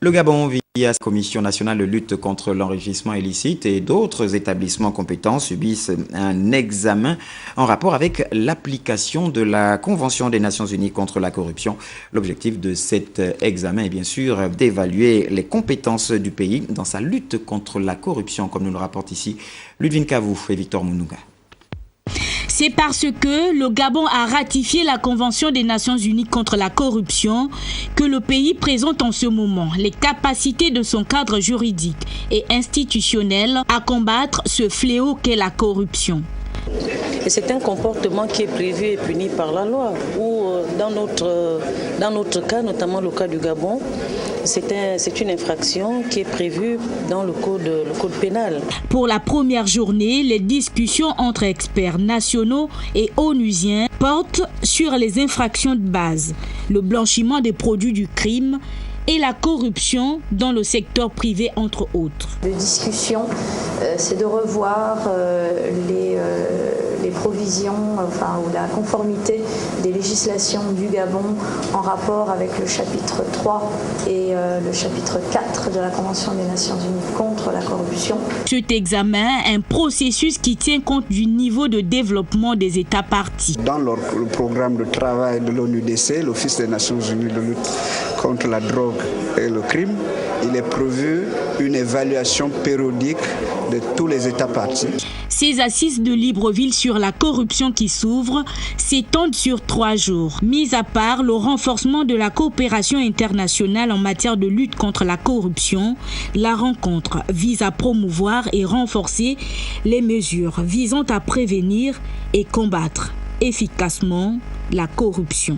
Le Gabon, via sa Commission nationale de lutte contre l'enrichissement illicite et d'autres établissements compétents, subissent un examen en rapport avec l'application de la Convention des Nations Unies contre la corruption. L'objectif de cet examen est bien sûr d'évaluer les compétences du pays dans sa lutte contre la corruption, comme nous le rapportent ici Ludwin Kavou et Victor Mounouga. C'est parce que le Gabon a ratifié la Convention des Nations Unies contre la corruption que le pays présente en ce moment les capacités de son cadre juridique et institutionnel à combattre ce fléau qu'est la corruption. Et c'est un comportement qui est prévu et puni par la loi, ou dans notre cas, notamment le cas du Gabon, c'est une infraction qui est prévue dans le code pénal. Pour la première journée, les discussions entre experts nationaux et onusiens portent sur les infractions de base, le blanchiment des produits du crime et la corruption dans le secteur privé, entre autres. La discussion, c'est de revoir les provisions, ou la conformité des législations du Gabon en rapport avec le chapitre 3 et le chapitre 4 de la Convention des Nations Unies contre la corruption. Cet examen est un processus qui tient compte du niveau de développement des États parties. Dans le programme de travail de l'ONUDC, l'Office des Nations Unies de lutte contre la drogue et le crime, il est prévu une évaluation périodique de tous les États parties. Ces assises de Libreville sur la corruption qui s'ouvrent s'étendent sur 3 jours. Mis à part le renforcement de la coopération internationale en matière de lutte contre la corruption, la rencontre vise à promouvoir et renforcer les mesures visant à prévenir et combattre efficacement la corruption.